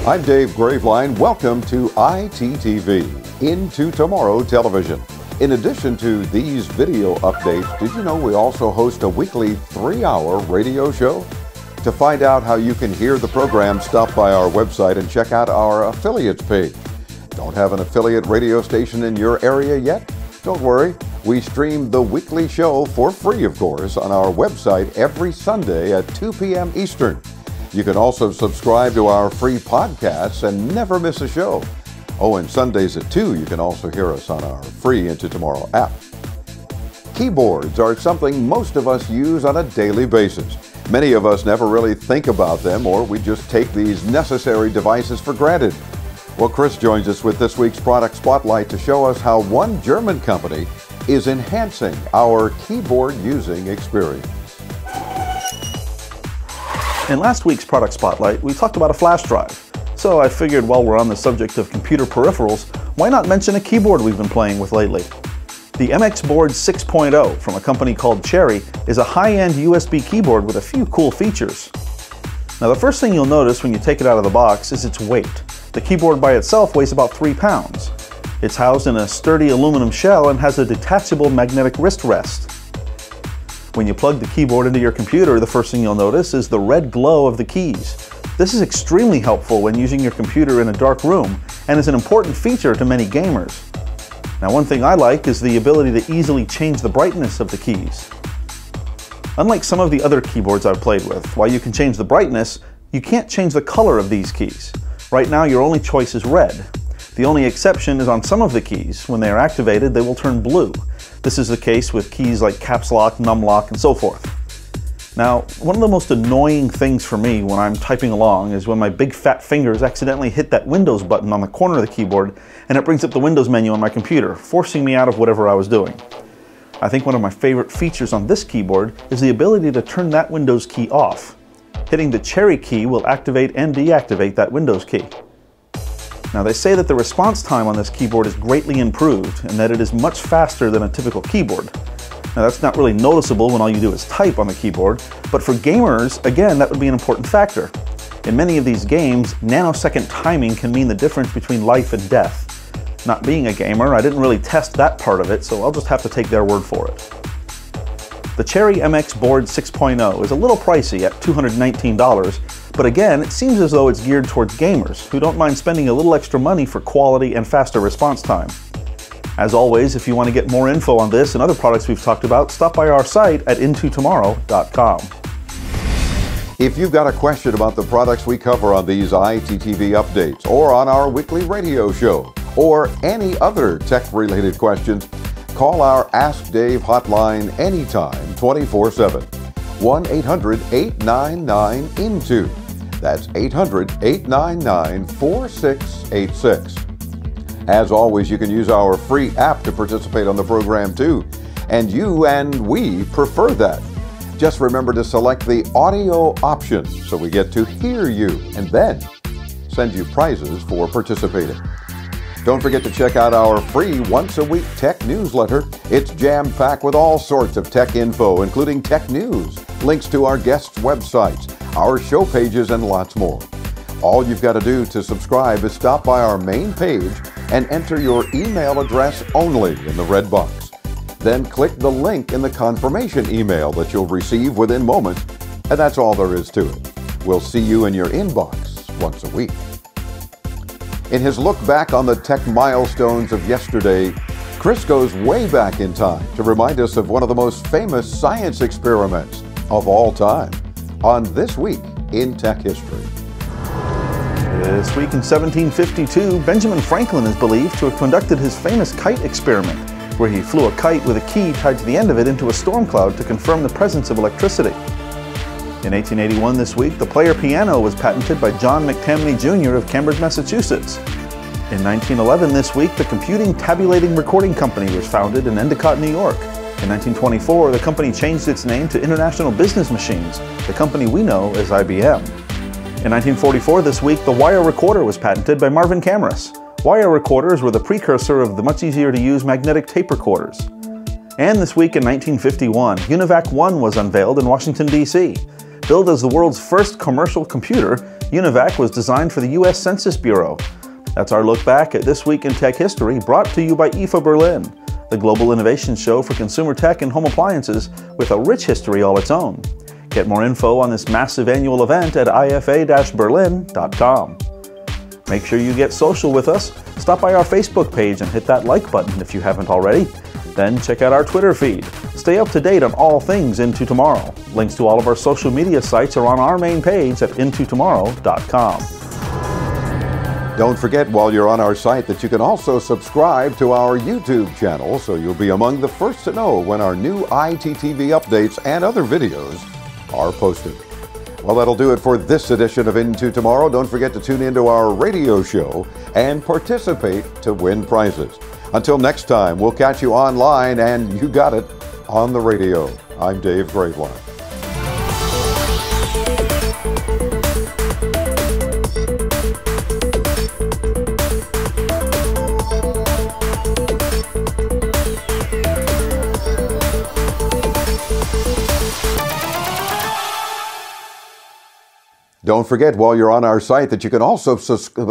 I'm Dave Graveline. Welcome to ITTV, Into Tomorrow Television. In addition to these video updates, did you know we also host a weekly 3-hour radio show? To find out how you can hear the program, stop by our website and check out our affiliates page. Don't have an affiliate radio station in your area yet? Don't worry. We stream the weekly show for free, of course, on our website every Sunday at 2 p.m. Eastern. You can also subscribe to our free podcasts and never miss a show. Oh, and Sundays at 2, you can also hear us on our free Into Tomorrow app. Keyboards are something most of us use on a daily basis. Many of us never really think about them, or we just take these necessary devices for granted. Well, Chris joins us with this week's Product Spotlight to show us how one German company is enhancing our keyboard using experience. In last week's Product Spotlight, we talked about a flash drive. So I figured while we're on the subject of computer peripherals, why not mention a keyboard we've been playing with lately? The MX Board 6.0 from a company called Cherry is a high-end USB keyboard with a few cool features. Now the first thing you'll notice when you take it out of the box is its weight. The keyboard by itself weighs about 3 pounds. It's housed in a sturdy aluminum shell and has a detachable magnetic wrist rest. When you plug the keyboard into your computer, the first thing you'll notice is the red glow of the keys. This is extremely helpful when using your computer in a dark room and is an important feature to many gamers. Now, one thing I like is the ability to easily change the brightness of the keys. Unlike some of the other keyboards I've played with, while you can change the brightness, you can't change the color of these keys. Right now, your only choice is red. The only exception is on some of the keys. When they are activated, they will turn blue. This is the case with keys like caps lock, num lock, and so forth. Now, one of the most annoying things for me when I'm typing along is when my big fat fingers accidentally hit that Windows button on the corner of the keyboard and it brings up the Windows menu on my computer, forcing me out of whatever I was doing. I think one of my favorite features on this keyboard is the ability to turn that Windows key off. Hitting the Cherry key will activate and deactivate that Windows key. Now they say that the response time on this keyboard is greatly improved and that it is much faster than a typical keyboard. Now that's not really noticeable when all you do is type on the keyboard, but for gamers, again, that would be an important factor. In many of these games, nanosecond timing can mean the difference between life and death. Not being a gamer, I didn't really test that part of it, so I'll just have to take their word for it. The Cherry MX Board 6.0 is a little pricey at $219, but again, it seems as though it's geared towards gamers who don't mind spending a little extra money for quality and faster response time. As always, if you want to get more info on this and other products we've talked about, stop by our site at intotomorrow.com. If you've got a question about the products we cover on these ITTV updates or on our weekly radio show or any other tech-related questions, call our Ask Dave hotline anytime, 24/7. 1-800-899-INTO. That's 800-899-4686. As always, you can use our free app to participate on the program too. And you and we prefer that. Just remember to select the audio option so we get to hear you and then send you prizes for participating. Don't forget to check out our free once-a-week tech newsletter. It's jam-packed with all sorts of tech info, including tech news, links to our guests' websites, our show pages, and lots more. All you've got to do to subscribe is stop by our main page and enter your email address only in the red box. Then click the link in the confirmation email that you'll receive within moments, and that's all there is to it. We'll see you in your inbox once a week. In his look back on the tech milestones of yesterday, Chris goes way back in time to remind us of one of the most famous science experiments of all time on This Week in Tech History. This week in 1752, Benjamin Franklin is believed to have conducted his famous kite experiment, where he flew a kite with a key tied to the end of it into a storm cloud to confirm the presence of electricity. In 1881 this week, the player piano was patented by John McTamney Jr. of Cambridge, Massachusetts. In 1911 this week, the Computing Tabulating Recording Company was founded in Endicott, New York. In 1924, the company changed its name to International Business Machines, the company we know as IBM. In 1944 this week, the wire recorder was patented by Marvin Kamras. Wire recorders were the precursor of the much easier to use magnetic tape recorders. And this week in 1951, UNIVAC-1 was unveiled in Washington, D.C. Billed as the world's first commercial computer, UNIVAC was designed for the U.S. Census Bureau. That's our look back at This Week in Tech History, brought to you by IFA Berlin, the global innovation show for consumer tech and home appliances with a rich history all its own. Get more info on this massive annual event at ifa-berlin.com. Make sure you get social with us. Stop by our Facebook page and hit that like button if you haven't already. Then check out our Twitter feed. Stay up to date on all things Into Tomorrow. Links to all of our social media sites are on our main page at intotomorrow.com. Don't forget while you're on our site that you can also subscribe to our YouTube channel so you'll be among the first to know when our new ITTV updates and other videos are posted. Well, that'll do it for this edition of Into Tomorrow. Don't forget to tune into our radio show and participate to win prizes. Until next time, we'll catch you online and you got it, on the radio. I'm Dave Graveline. Don't forget while you're on our site that you can also subscribe.